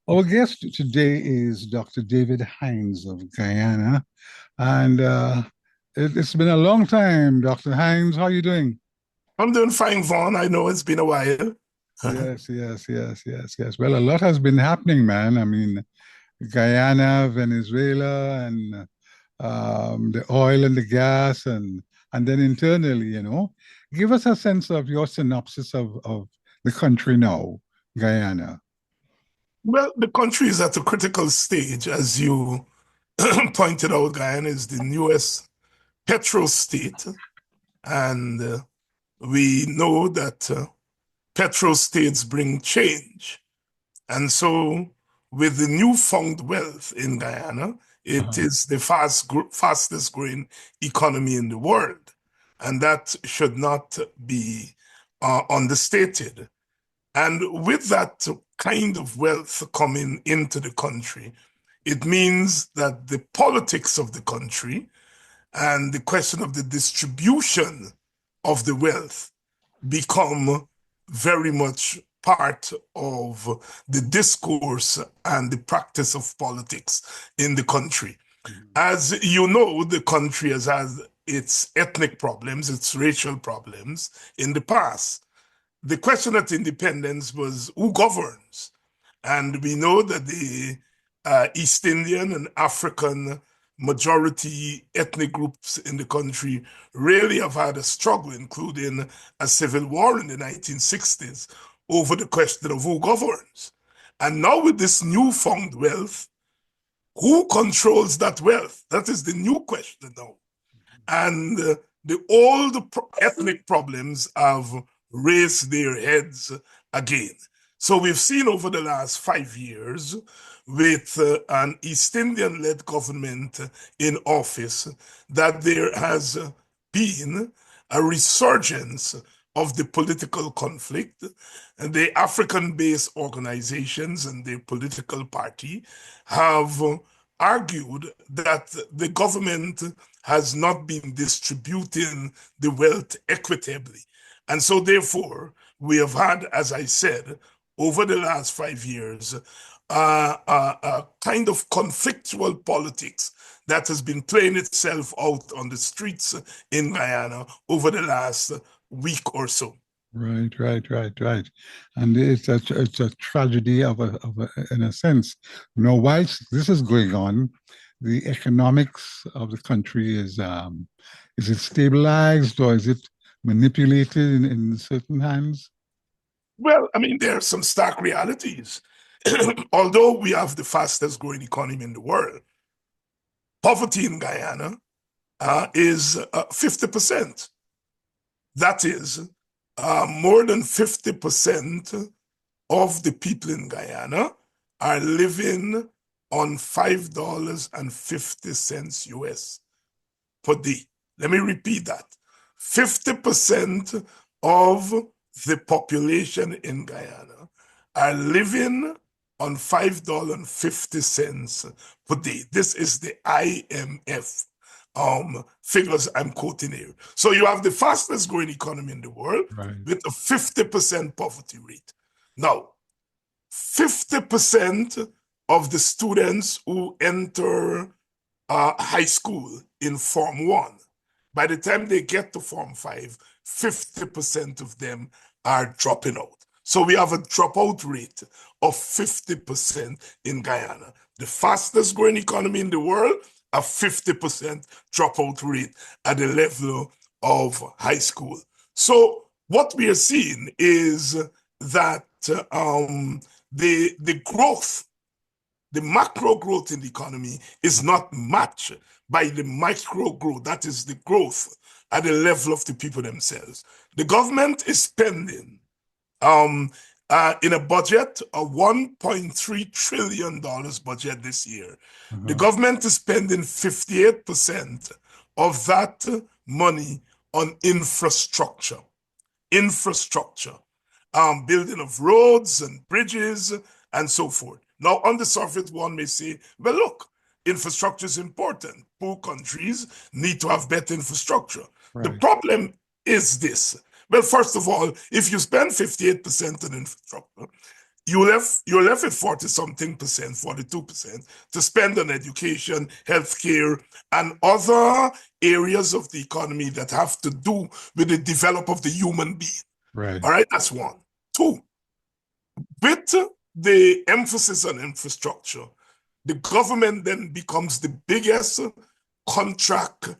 Our guest today is Dr. David Hinds of Guyana. And it's been a long time, Dr. Hinds. How are you doing? I'm doing fine, Vaughn. I know it's been a while. Yes. Well, a lot has been happening, man. I mean, Guyana, Venezuela, and the oil and the gas, and then internally, give us a sense of your synopsis of the country now, Guyana. Well, the country is at a critical stage. As you pointed out, Guyana is the newest petrol state. And we know that petrol states bring change. And so, with the newfound wealth in Guyana, it Uh-huh. is the fastest growing economy in the world. And that should not be understated. And with that kind of wealth coming into the country, it means that the politics of the country and the question of the distribution of the wealth become very much part of the discourse and the practice of politics in the country. As you know, the country has had its ethnic problems, its racial problems in the past. The question at independence was who governs? And we know that the East Indian and African majority ethnic groups in the country really have had a struggle, including a civil war in the 1960s over the question of who governs. And now, with this newfound wealth, who controls that wealth? That is the new question now. And the old ethnic problems have raised their heads again. So we've seen over the last 5 years with an East Indian led government in office that there has been a resurgence of the political conflict. And the African based organizations and their political party have argued that the government has not been distributing the wealth equitably. And so, therefore, we have had, as I said, over the last 5 years, a kind of conflictual politics that has been playing itself out on the streets in Guyana over the last week or so. Right. And it's a tragedy in a sense. Whilst this is going on, the economics of the country is it stabilized or is it manipulated in certain hands? Well, I mean, there are some stark realities. Although we have the fastest growing economy in the world, poverty in Guyana is 50%. That is, more than 50% of the people in Guyana are living on $5.50 US per day. Let me repeat that. 50% of the population in Guyana are living on $5.50 per day. This is the IMF figures I'm quoting here. So you have the fastest growing economy in the world Right. with a 50% poverty rate. Now, 50% of the students who enter high school in Form 1, by the time they get to Form 5, 50% of them are dropping out. So we have a dropout rate of 50% in Guyana. The fastest growing economy in the world, a 50% dropout rate at the level of high school. So what we are seeing is that the growth, the macro growth in the economy is not matched by the micro growth, that is the growth at the level of the people themselves. The government is spending um, in a budget, a $1.3 trillion budget this year. The Uh-huh. government is spending 58% of that money on infrastructure, building of roads and bridges and so forth. Now, on the surface, one may say, well, look, infrastructure is important. Poor countries need to have better infrastructure. The Right. problem is this. Well, first of all, if you spend 58% on infrastructure, you're left with 40 something percent, 42% to spend on education, healthcare, and other areas of the economy that have to do with the development of the human being. Right. All right, that's one. Two, with the emphasis on infrastructure, the government then becomes the biggest contract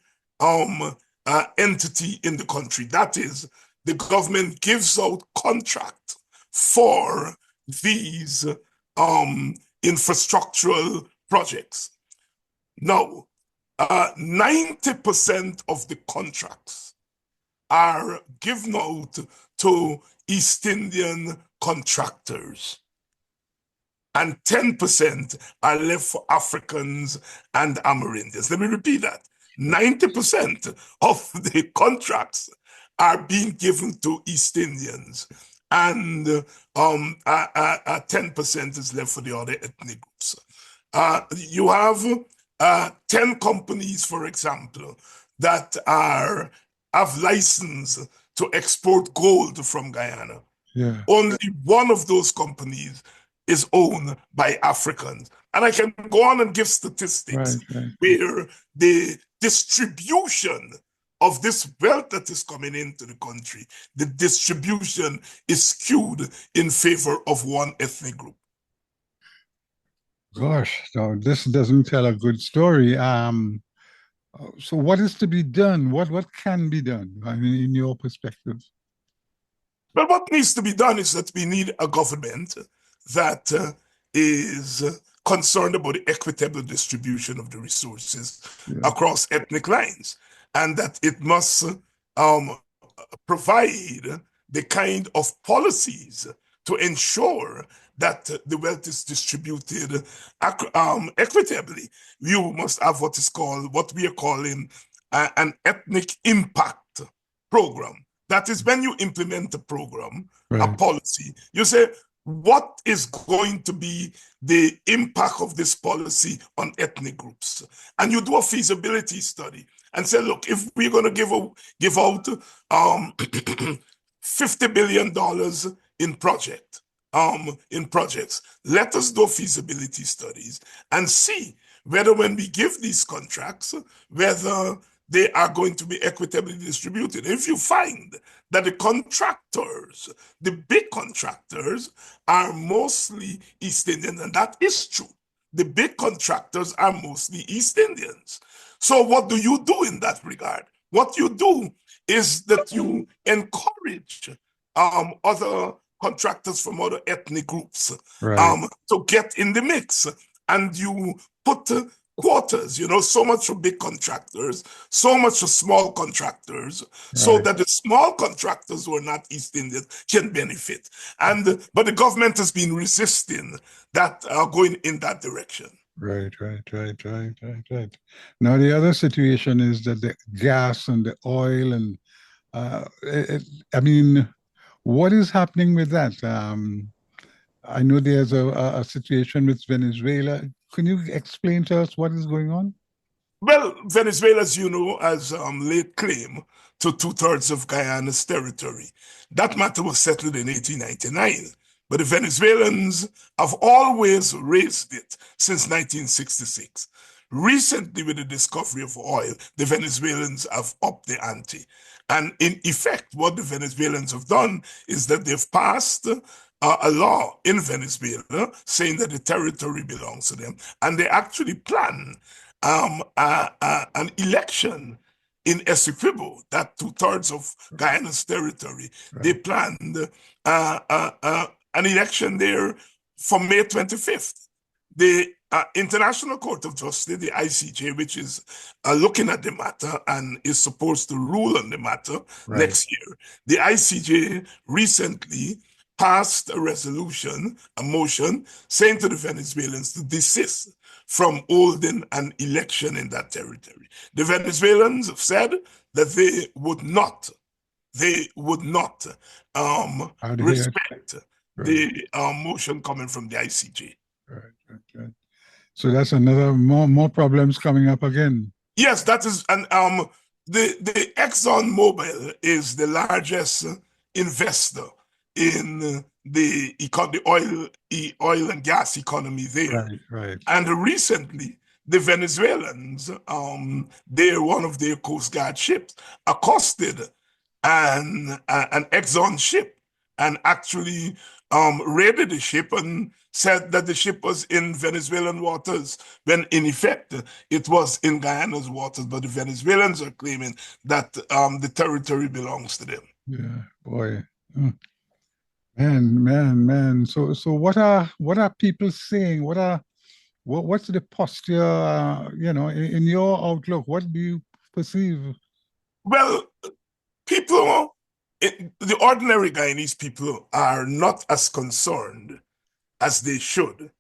entity in the country. That is, the government gives out contract for these infrastructural projects. Now, 90% of the contracts are given out to East Indian contractors, and 10% are left for Africans and Amerindians. Let me repeat that. 90% of the contracts are being given to East Indians, and 10% is left for the other ethnic groups. You have 10 companies, for example, that have license to export gold from Guyana. Yeah. Only one of those companies is owned by Africans. And I can go on and give statistics Right. where the distribution of this wealth that is coming into the country, the distribution is skewed in favor of one ethnic group. Gosh, no, this doesn't tell a good story. So what is to be done? What can be done? I mean, in your perspective? But what needs to be done is that we need a government that is concerned about the equitable distribution of the resources Yeah. across ethnic lines, and that it must provide the kind of policies to ensure that the wealth is distributed equitably. You must have what we are calling an ethnic impact program. That is when you implement a program, a Right. policy, you say, what is going to be the impact of this policy on ethnic groups? And you do a feasibility study and say, look, if we're going to give out $50 billion in projects, let us do feasibility studies and see whether when we give these contracts, whether they are going to be equitably distributed. If you find that the contractors, the big contractors, are mostly East Indian, and that is true. The big contractors are mostly East Indians. So what do you do in that regard? What you do is that you encourage other contractors from other ethnic groups Right. to get in the mix, and you put quotas, so much for big contractors, so much for small contractors, so Right. that the small contractors who are not East Indian can benefit. But the government has been resisting that, going in that direction. Right. Now the other situation is that the gas and the oil and I mean, what is happening with that? I know there's a situation with Venezuela. Can you explain to us what is going on? Well, Venezuela, as you know, has laid claim to two-thirds of Guyana's territory. That matter was settled in 1899, but the Venezuelans have always raised it since 1966. Recently, with the discovery of oil, the Venezuelans have upped the ante. And in effect, what the Venezuelans have done is that they've passed a law in Venezuela saying that the territory belongs to them, and they actually plan an election in Essequibo, that two-thirds of Guyana's territory. They Right. planned an election there for May 25th. The International Court of Justice, the ICJ, which is looking at the matter and is supposed to rule on the matter Right. next year, the ICJ recently passed a resolution, a motion, saying to the Venezuelans to desist from holding an election in that territory. The Venezuelans have said that they would not Adhere. respect Right. the motion coming from the ICJ. Right. So that's another more problems coming up again. Yes, that is, and the Exxon Mobil is the largest investor in the oil and gas economy there. Right, right, And recently, the Venezuelans, one of their Coast Guard ships, accosted an Exxon ship and actually raided the ship and said that the ship was in Venezuelan waters, when in effect it was in Guyana's waters. But the Venezuelans are claiming that the territory belongs to them. yeah, boy. Mm. Man. So what are people saying? What's the posture, in your outlook? What do you perceive? Well, the ordinary Guyanese people are not as concerned as they should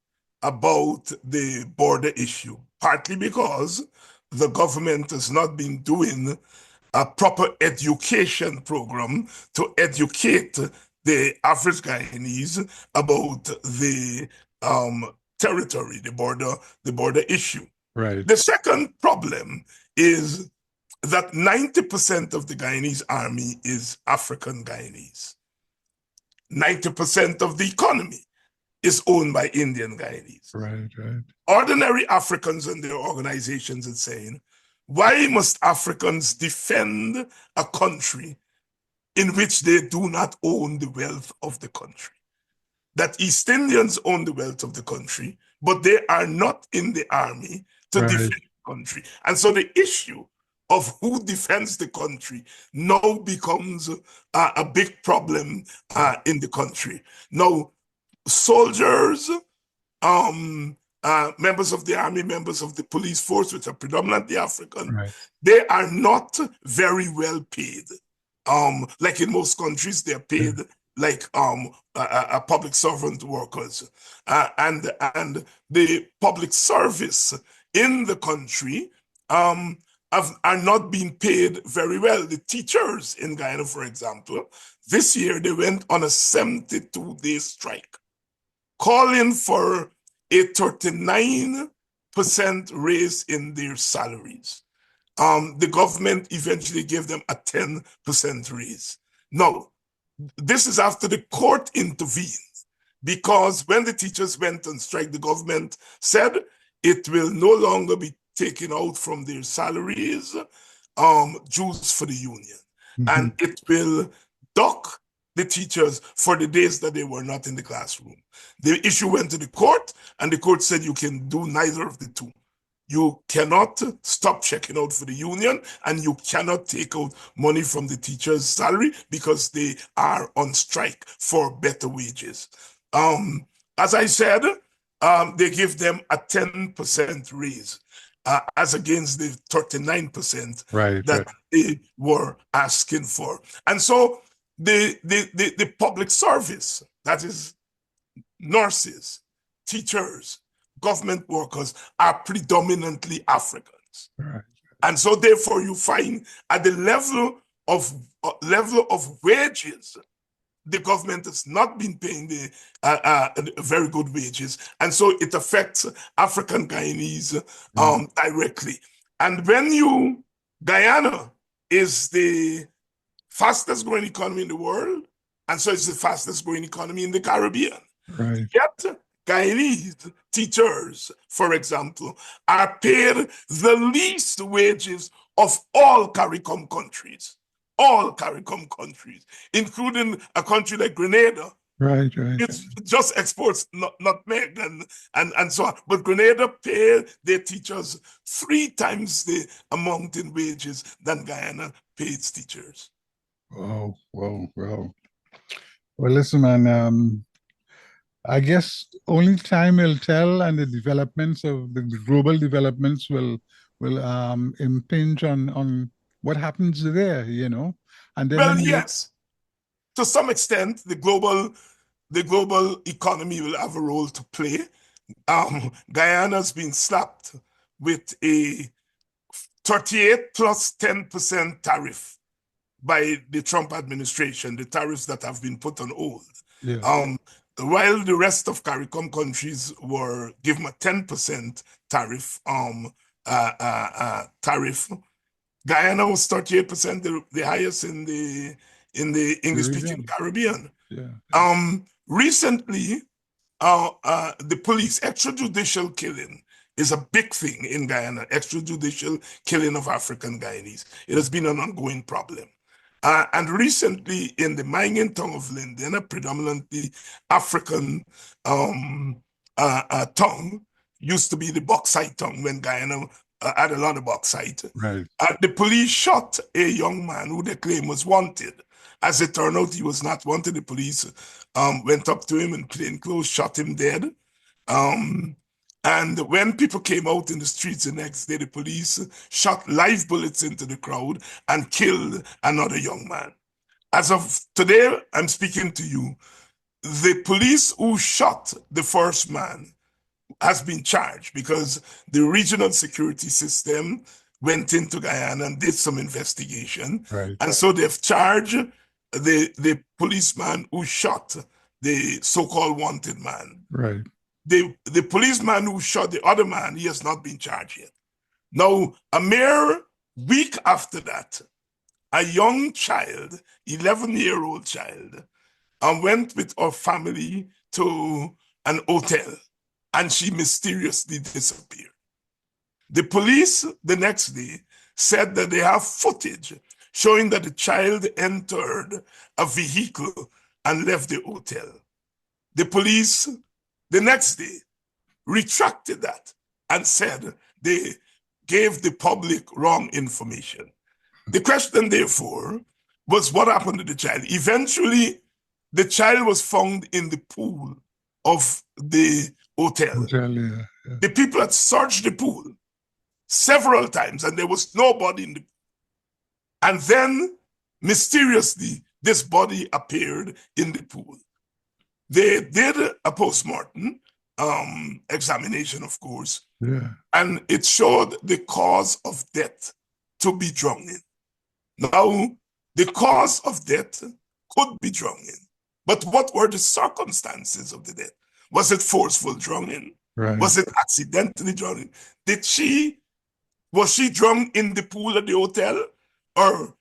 about the border issue, partly because the government has not been doing a proper education program to educate the average Guyanese about the territory, the border issue. Right, The second problem is that 90% of the Guyanese army is African Guyanese. 90% of the economy is owned by Indian Guyanese. right. Ordinary Africans and their organizations are saying, why must Africans defend a country in which they do not own the wealth of the country? That East Indians own the wealth of the country, but they are not in the army to Right, defend the country. And so the issue of who defends the country now becomes a big problem in the country. Now, soldiers, members of the army, members of the police force, which are predominantly African, right, they are not very well paid. Like in most countries, they're yeah, paid like public servant workers, and the public service in the country are not being paid very well. The teachers in Guyana, for example, this year they went on a 72-day strike, calling for a 39% raise in their salaries. The government eventually gave them a 10% raise. Now, this is after the court intervened, because when the teachers went on strike, the government said it will no longer be taken out from their salaries dues for the union, mhm, and it will dock the teachers for the days that they were not in the classroom. The issue went to the court, and the court said you can do neither of the two. You cannot stop checking out for the union, and you cannot take out money from the teacher's salary because they are on strike for better wages. Um, as I said, they give them a 10% raise, as against the 39% right. that they were asking for. And so the public service, that is nurses, teachers, government workers, are predominantly Africans. Right. And so therefore you find at the level of wages, the government has not been paying the very good wages, and so it affects African Guyanese Mm. directly. And Guyana is the fastest growing economy in the world, and so it's the fastest growing economy in the Caribbean. Right. Yet, Guyanese teachers, for example, are paid the least wages of all CARICOM countries, including a country like Grenada. Right. It just exports nutmeg and so on. But Grenada pay their teachers 3 times the amount in wages than Guyana pays teachers. Whoa. Well, listen, man. I guess only time will tell, and the developments of the global developments will impinge on what happens there. And then Well, when you yes, to some extent, the global economy will have a role to play. Guyana's been slapped with a 38 plus 10% tariff by the Trump administration, the tariffs that have been put on hold. yeah, Um, while the rest of CARICOM countries were given a 10% tariff, Guyana was 38%, the highest in the English-speaking Caribbean. Caribbean. Yeah. Recently, the police, extrajudicial killing is a big thing in Guyana, extrajudicial killing of African Guyanese. It has been an ongoing problem. And recently, in the mining town of Linden, a predominantly African town, used to be the bauxite town when Guyana had a lot of bauxite. Right. The police shot a young man who they claim was wanted. As it turned out, he was not wanted. The police went up to him in plain clothes, shot him dead. Um, and when people came out in the streets the next day, the police shot live bullets into the crowd and killed another young man. As of today, I'm speaking to you. The police who shot the first man has been charged because the regional security system went into Guyana and did some investigation. Right. And so they've charged the policeman who shot the so-called wanted man. Right. The policeman who shot the other man, he has not been charged yet. Now, a mere week after that, a young child, 11-year-old child, went with her family to an hotel and she mysteriously disappeared. The police the next day said that they have footage showing that the child entered a vehicle and left the hotel. The police the next day retracted that and said they gave the public wrong information. The question, therefore, was what happened to the child? Eventually, the child was found in the pool of the hotel. Yeah. The people had searched the pool several times and there was nobody in the pool. And then, mysteriously, this body appeared in the pool. They did a post-mortem examination, of course, Yeah. and it showed the cause of death to be drowning. Now, the cause of death could be drowning, but what were the circumstances of the death? Was it forceful drowning? Right. Was it accidentally drowning? Was she drowned in the pool at the hotel, or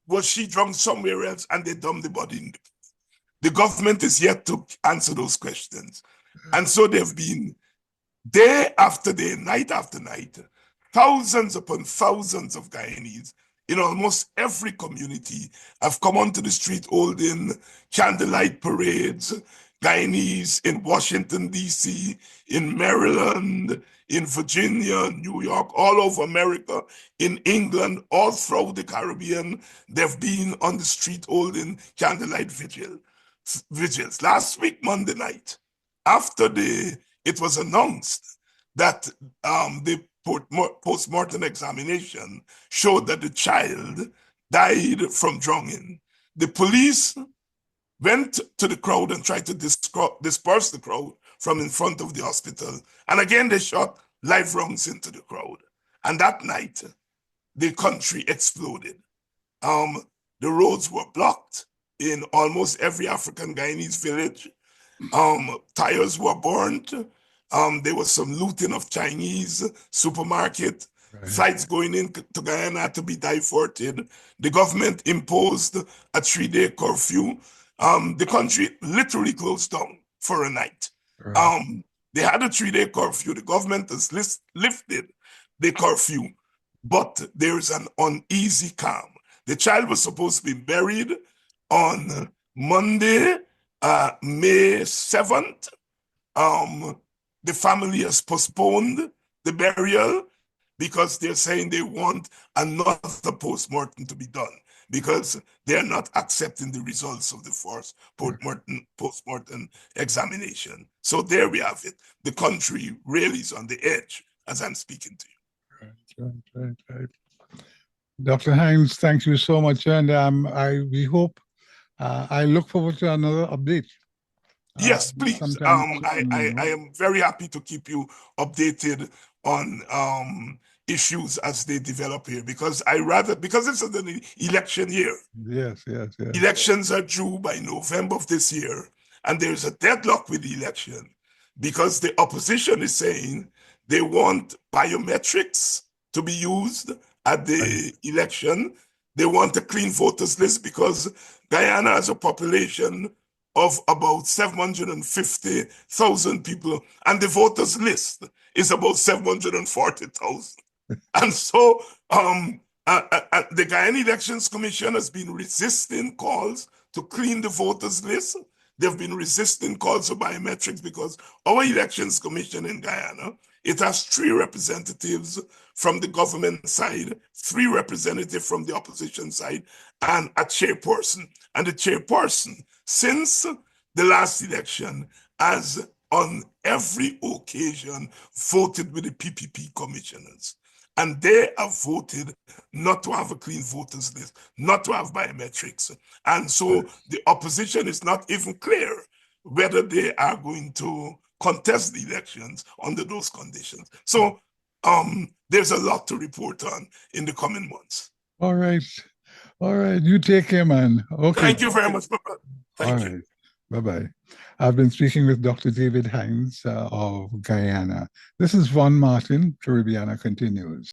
was she drowned somewhere else and they dumped the body in the pool? The government is yet to answer those questions. And so they've been day after day, night after night, thousands upon thousands of Guyanese in almost every community have come onto the street holding candlelight parades. Guyanese in Washington, D.C., in Maryland, in Virginia, New York, all over America, in England, all throughout the Caribbean, they've been on the street holding candlelight vigils. Last week, Monday night, after it was announced that the post-mortem examination showed that the child died from drowning, the police went to the crowd and tried to disperse the crowd from in front of the hospital. And again, they shot live rounds into the crowd. And that night, the country exploded. The roads were blocked in almost every African Guyanese village. Tires were burnt. There was some looting of Chinese supermarket. Right. Flights going into Guyana had to be diverted. The government imposed a 3-day curfew. The country literally closed down for a night. Right. They had a 3-day curfew. The government has lifted the curfew, but there's an uneasy calm. The child was supposed to be buried on Monday, May 7th. The family has postponed the burial because they're saying they want another post-mortem to be done because they're not accepting the results of the first post-mortem examination. So there we have it. The country really is on the edge as I'm speaking to you. Right. Dr. Hinds, thank you so much. And we hope, I look forward to another update. Yes, please. I am very happy to keep you updated on issues as they develop here because this is an election year. Yes. Elections are due by November of this year, and there's a deadlock with the election because the opposition is saying they want biometrics to be used at the election. They want a clean voters list because Guyana has a population of about 750,000 people, and the voters list is about 740,000. And so the Guyana Elections Commission has been resisting calls to clean the voters list. They've been resisting calls for biometrics because our Elections Commission in Guyana, it has 3 representatives from the government side, 3 representatives from the opposition side, and a chairperson. And the chairperson, since the last election, has on every occasion voted with the PPP commissioners. And they have voted not to have a clean voters list, not to have biometrics. And so the opposition is not even clear whether they are going to contest the elections under those conditions. So there's a lot to report on in the coming months. All right. All right. You take care, man. Okay. Thank you very much, Papa. Thank All you. right. Bye-bye. I've been speaking with Dr. David Hinds of Guyana. This is Von Martin. Caribbeana continues.